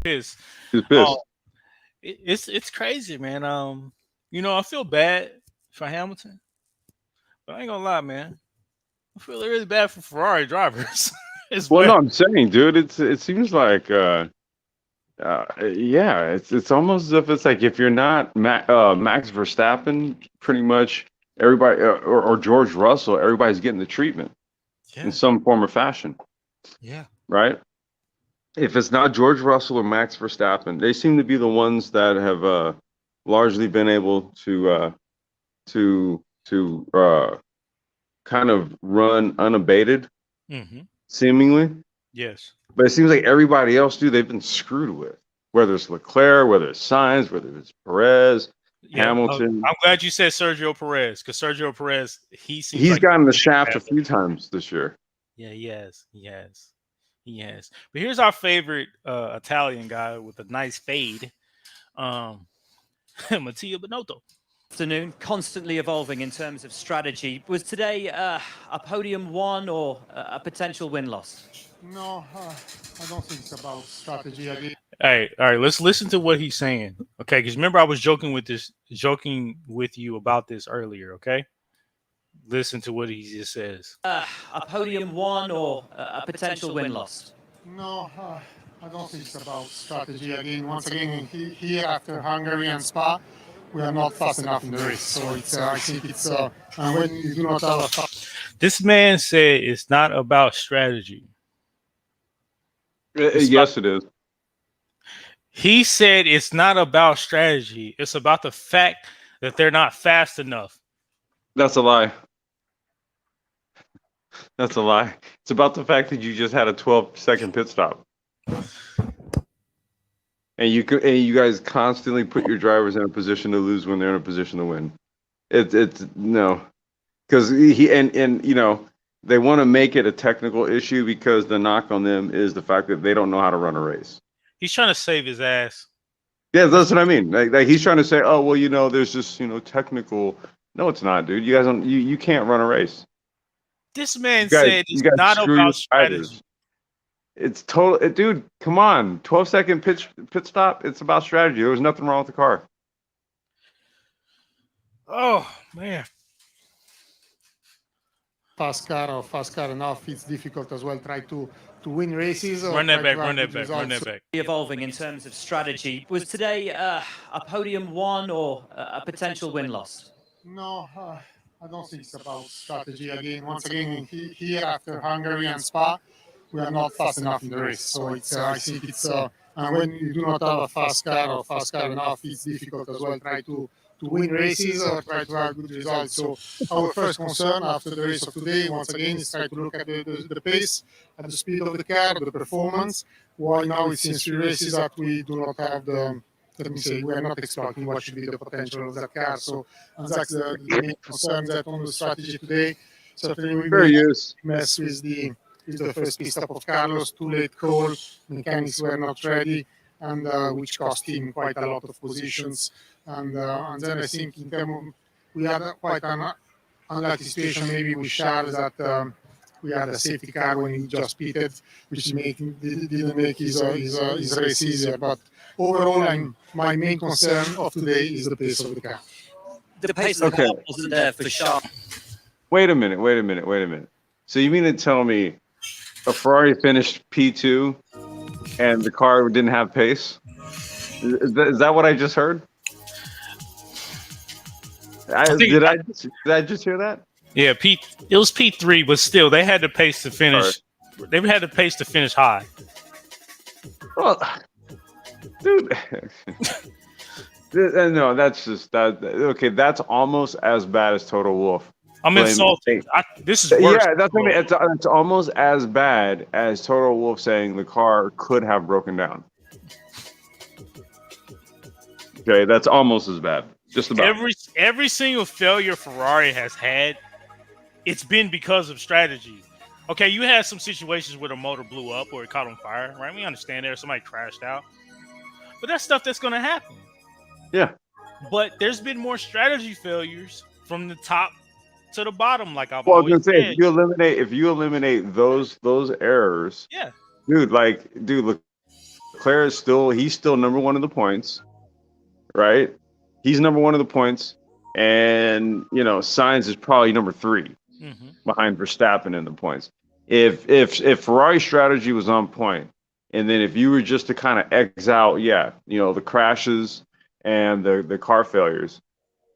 pissed. He's Um, pissed. it's crazy, man. I feel bad for Hamilton, but I ain't gonna lie, man. I feel really bad for Ferrari drivers as Well, well. no, I'm saying, dude, it seems like yeah, it's almost as if it's like if you're not Max Verstappen, pretty much everybody or George Russell, everybody's getting the treatment in Yeah, some form or fashion, yeah, right? If it's not George Russell or Max Verstappen, they seem to be the ones that have largely been able to kind of run unabated, hmm seemingly. yes, But it seems like everybody else, dude, they've been screwed with. Whether it's Leclerc, whether it's Sainz, whether it's Perez, yeah. Hamilton. I'm glad you said Sergio Perez because Sergio Perez, he seems He's like gotten the he's taking shaft bad a luck. few times this year. Yeah, he has. But here's our favorite Italian guy with a nice fade, um, Mattia Binotto. Afternoon, constantly evolving in terms of strategy. Was today a podium won or a potential win loss? No, I don't think it's about strategy again. All right. Let's listen to what he's saying. Okay, because remember I was joking with you about this earlier. Okay, listen to what he just says. A podium won or a potential win loss? No, I don't think it's about strategy again. Once again, here after Hungary and Spa, we are not fast enough in the race. So I think it's, and when you do not have a fast. This man said it's not about strategy. It's about, Yes, it is. he said it's not about strategy. It's about the fact that they're not fast enough. That's a lie. That's a lie. It's about the fact that you just had a 12-second pit stop, and you guys constantly put your drivers in a position to lose when they're in a position to win. It's no, because they want to make it a technical issue because the knock on them is the fact that they don't know how to run a race. He's trying to save his ass. Yeah, that's what I mean. Like he's trying to say, oh well, there's just technical. No, it's not, dude. You guys don't. You can't run a race. This man You guys, said you it's guys not screw your about strategy. drivers. It's total, dude. Come on, 12-second pit stop. It's about strategy. There was nothing wrong with the car. Oh man. Fast car or fast car enough, it's difficult as well. Try to win races or Run that try back, to run have that good back, run results. that back. Evolving in terms of strategy. Was today a podium won or a potential win loss? No, I don't think it's about strategy again. Once again, here after Hungary and Spa, we are not fast enough in the race. So I think it's, and when you do not have a fast car or fast car enough, it's difficult as well. Try to win races or try to have good results. So our first concern after the race of today, once again, is try to look at the pace, at the speed of the car, the performance. Why now it seems 3 races that we do not have the, let me say, we are not exploiting what should be the potential of that car. So, and that's the main concern that on the strategy today. Certainly we Fair made use. mess with the first pit stop of Carlos, too late call, mechanics were not ready, and which cost him quite a lot of positions. And then I think in terms of, we had quite an unlucky situation maybe with Charles that we had a safety car when he just pitted, which didn't make his race easier. But overall, my main concern of today is the pace of the car. The pace of the Okay. car wasn't there for sure. Wait a minute. So you mean to tell me a Ferrari finished P2 and the car didn't have pace? Is that what I just heard? Did I just hear that? Yeah, it was P3, but still they had the pace to finish. They had the pace to finish high. Well, dude, no, that's just that. Okay, that's almost as bad as Total Wolff. I'm insulted. This is worse. Yeah, that's what I mean. It's almost as bad as Total Wolff saying the car could have broken down. Okay, that's almost as bad. Just about. Every single failure Ferrari has had, it's been because of strategy. Okay, you had some situations where the motor blew up or it caught on fire, right? We understand there somebody crashed out, but that's stuff that's going to happen. Yeah. But there's been more strategy failures from the top to the bottom, like I've Well, I was always gonna say said. if you eliminate those errors, Yeah. dude, Leclerc Leclerc is he's still number one in the points, right? He's number one in the points, and Sainz is probably number 3 behind Verstappen in the points. If Ferrari's strategy was on point, and then if you were just to kind of X out, the crashes and the car failures,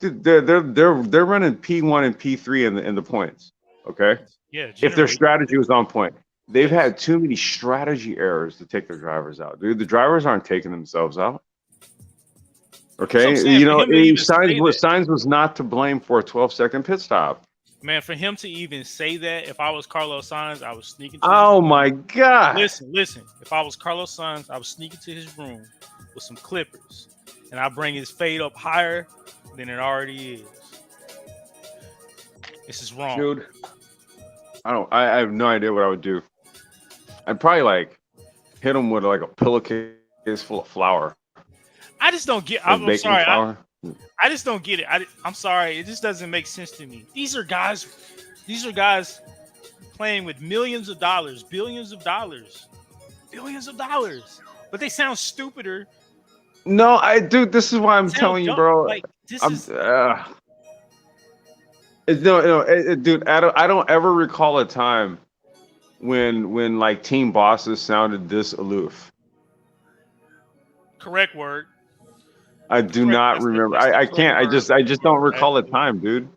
dude, they're running P1 and P3 in the points. Okay. Yeah. If their strategy was on point, they've had too many strategy errors to take their drivers out. Dude, the drivers aren't taking themselves out. Okay, Sainz was not to blame for a 12-second pit stop. Man, for him to even say that, if I was Carlos Sainz, I was sneaking. Oh my God! Listen. If I was Carlos Sainz, I was sneaking to his room with some clippers, and I bring his fade up higher than it already is. This is wrong, dude. I have no idea what I would do. I'd probably hit him with a pillowcase full of flour. I just don't get. I'm sorry. I just don't get it. I'm sorry. It just doesn't make sense to me. These are guys playing with millions of dollars, billions of dollars, but they sound stupider. No, dude, this is why I'm telling you, bro. Dude, I don't ever recall a time when team bosses sounded this aloof. Correct word. I do not remember. I can't. I just don't recall a time, dude,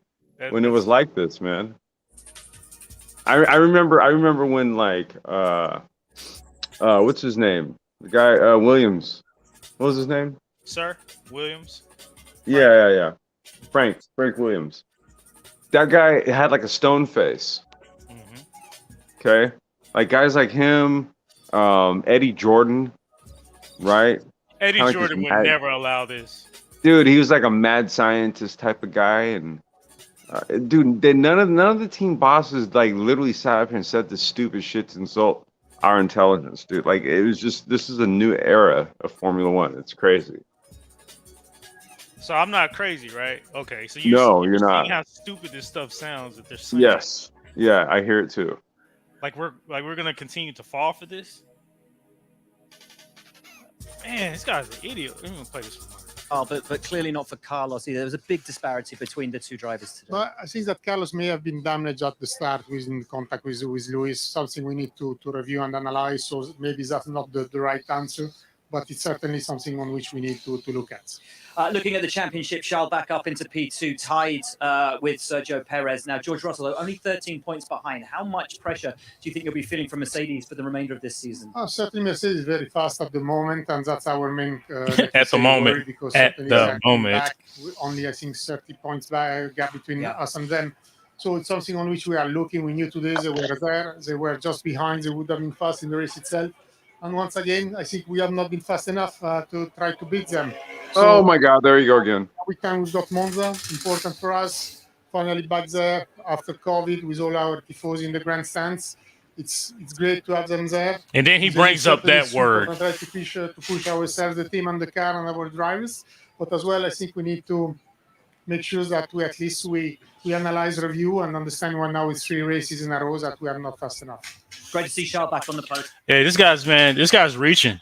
when it was like this, man. I remember when what's his name? The guy Williams. What was his name? Sir Williams. Yeah. Frank Williams. That guy had a stone face. Okay, guys like him, Eddie Jordan, right? Eddie Jordan would never allow this. Dude, he was a mad scientist type of guy, and dude, none of the team bosses literally sat up here and said this stupid shit to insult our intelligence, dude. It was just, this is a new era of Formula One. It's crazy. So I'm not crazy, right? Okay, so you're not. How stupid this stuff sounds that they're saying. Yes, yeah, I hear it too. We're gonna continue to fall for this. Man, this guy's an idiot. I'm gonna play this one. Oh, but clearly not for Carlos either. There was a big disparity between the two drivers today. But I think that Carlos may have been damaged at the start in contact with Lewis. Something we need to review and analyze. So maybe that's not the right answer, but it's certainly something on which we need to look at. Looking at the championship, Charles back up into P2, tied with Sergio Perez. Now, George Russell, only 13 points behind. How much pressure do you think you'll be feeling from Mercedes for the remainder of this season? Certainly, Mercedes is very fast at the moment, and that's our main at the moment. Back, only, I think, 30 points gap between us and them. So it's something on which we are looking. We knew today they were there. They were just behind. They would have been fast in the race itself. And once again, I think we have not been fast enough to try to beat them. So, oh my God, there you go again. We got Monza, important for us. Finally back there after COVID with all our tifosi in the grandstands. It's great to have them there. And then he brings up that word. Try to push ourselves, the team and the car and our drivers. But as well, I think we need to make sure that we analyze, review, and understand why now it's 3 races in a row that we are not fast enough. Great to see Charles back on the post. Yeah, this guy's reaching.